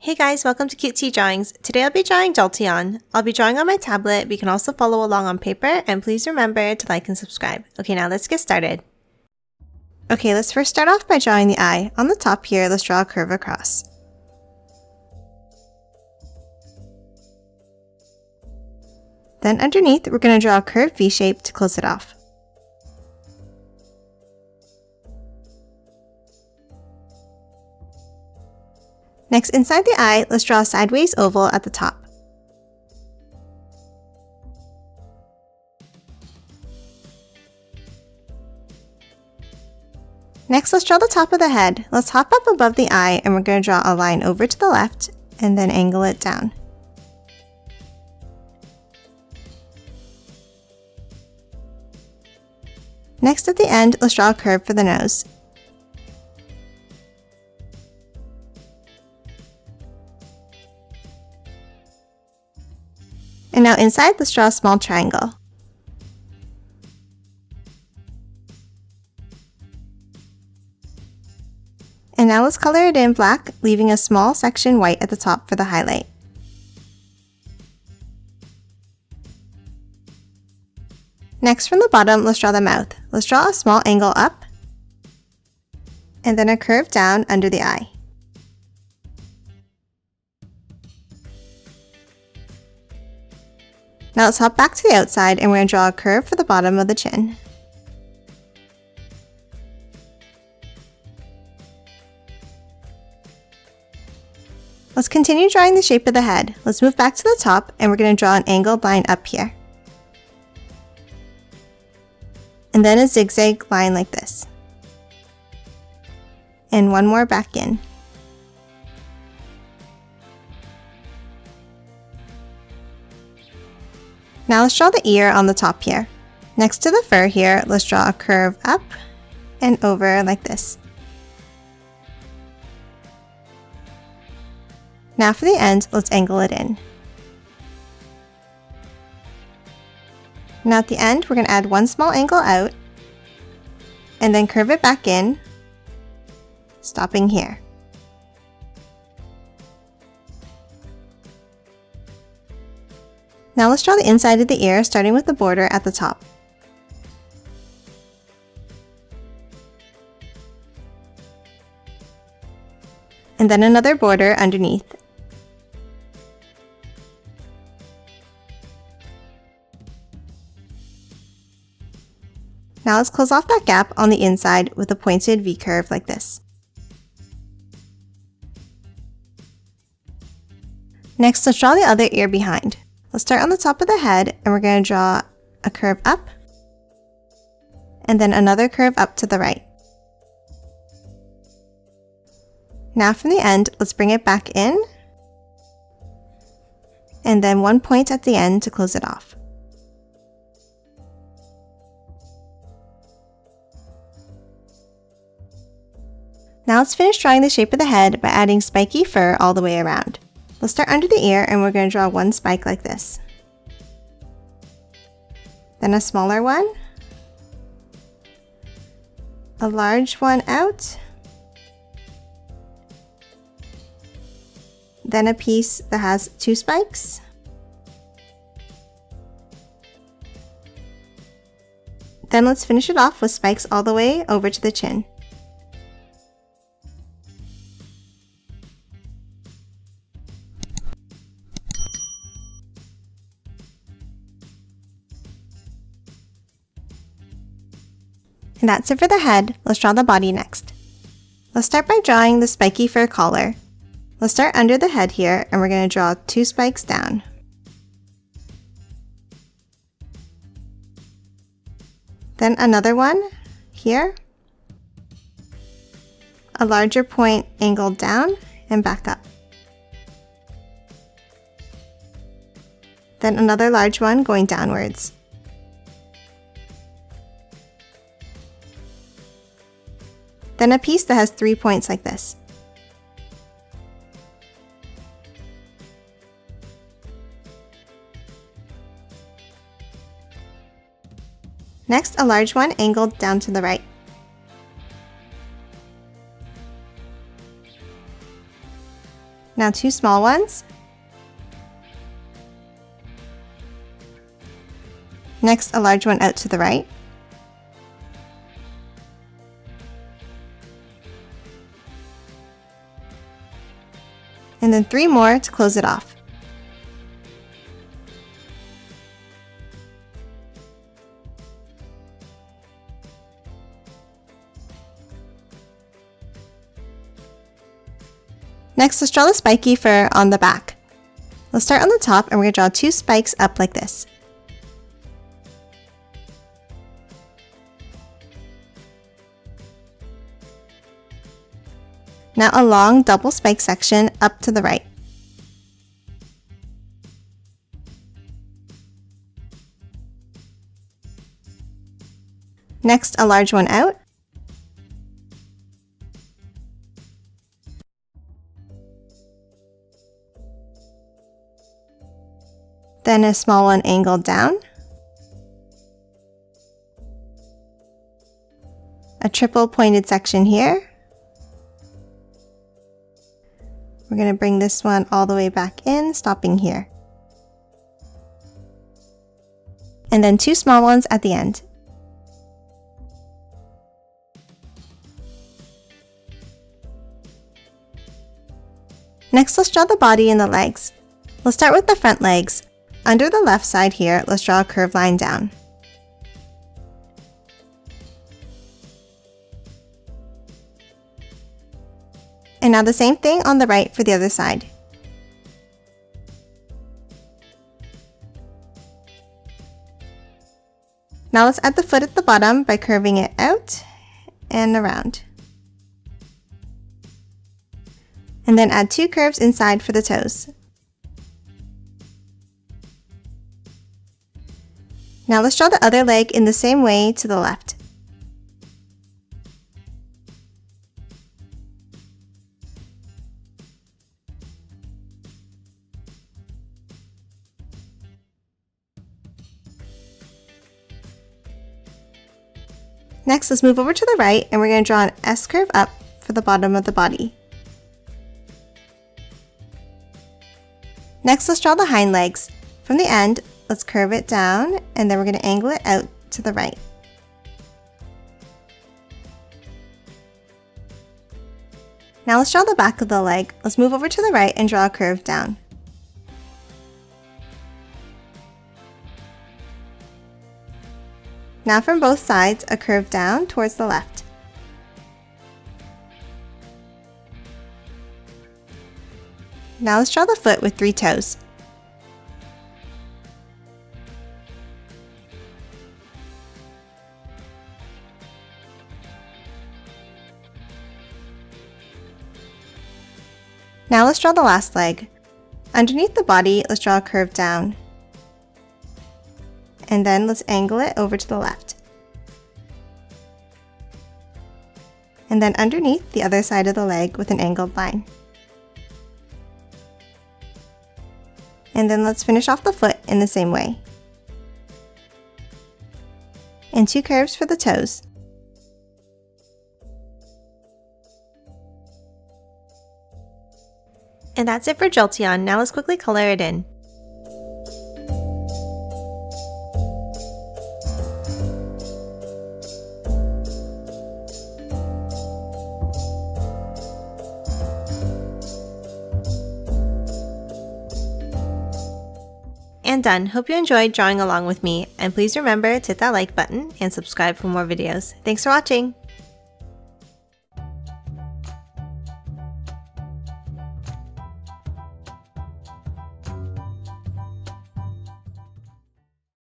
Hey guys, welcome to Cutesy Drawings. Today I'll be drawing Jolteon. I'll be drawing on my tablet, but you can also follow along on paper, and please remember to like and subscribe. Okay, now let's get started. Okay, let's first start off by drawing the eye. On the top here, let's draw a curve across. Then underneath, we're going to draw a curved V shape to close it off. Next, inside the eye, let's draw a sideways oval at the top. Next, let's draw the top of the head. Let's hop up above the eye and we're going to draw a line over to the left and then angle it down. Next, at the end, let's draw a curve for the nose. And now inside, let's draw a small triangle. And now let's color it in black, leaving a small section white at the top for the highlight. Next, from the bottom, let's draw the mouth. Let's draw a small angle up, and then a curve down under the eye. Now let's hop back to the outside and we're going to draw a curve for the bottom of the chin. Let's continue drawing the shape of the head. Let's move back to the top and we're going to draw an angled line up here. And then a zigzag line like this. And one more back in. Now let's draw the ear on the top here. Next to the fur here, let's draw a curve up and over like this. Now for the end, let's angle it in. Now at the end, we're going to add one small angle out and then curve it back in, stopping here. Now let's draw the inside of the ear, starting with the border at the top. And then another border underneath. Now let's close off that gap on the inside with a pointed V curve like this. Next, let's draw the other ear behind. Let's start on the top of the head and we're going to draw a curve up and then another curve up to the right. Now from the end, let's bring it back in and then one point at the end to close it off. Now let's finish drawing the shape of the head by adding spiky fur all the way around. Let's start under the ear and we're going to draw one spike like this. Then a smaller one. A large one out. Then a piece that has two spikes. Then let's finish it off with spikes all the way over to the chin. And that's it for the head. Let's draw the body next. Let's start by drawing the spiky fur collar. Let's start under the head here and we're going to draw two spikes down. Then another one here. A larger point angled down and back up. Then another large one going downwards. Then a piece that has 3 points like this. Next, a large one angled down to the right. Now 2 small ones. Next, a large one out to the right. And then 3 more to close it off. Next, let's draw the spiky fur on the back. Let's start on the top and we're going to draw 2 spikes up like this. Now a long double spike section up to the right. Next, a large one out. Then a small one angled down. A triple pointed section here. We're going to bring this one all the way back in, stopping here. And then 2 small ones at the end. Next, let's draw the body and the legs. Let's start with the front legs. Under the left side here, let's draw a curved line down. And now the same thing on the right for the other side. Now let's add the foot at the bottom by curving it out and around. And then add 2 curves inside for the toes. Now let's draw the other leg in the same way to the left. Next, let's move over to the right and we're going to draw an S curve up for the bottom of the body. Next, let's draw the hind legs. From the end, let's curve it down and then we're going to angle it out to the right. Now let's draw the back of the leg. Let's move over to the right and draw a curve down. Now from both sides, a curve down towards the left. Now let's draw the foot with 3 toes. Now let's draw the last leg. Underneath the body, let's draw a curve down. And then let's angle it over to the left. And then underneath the other side of the leg with an angled line. And then let's finish off the foot in the same way. And 2 curves for the toes. And that's it for Jolteon. Now let's quickly color it in. And done. Hope you enjoyed drawing along with me, and please remember to hit that like button and subscribe for more videos. Thanks for watching!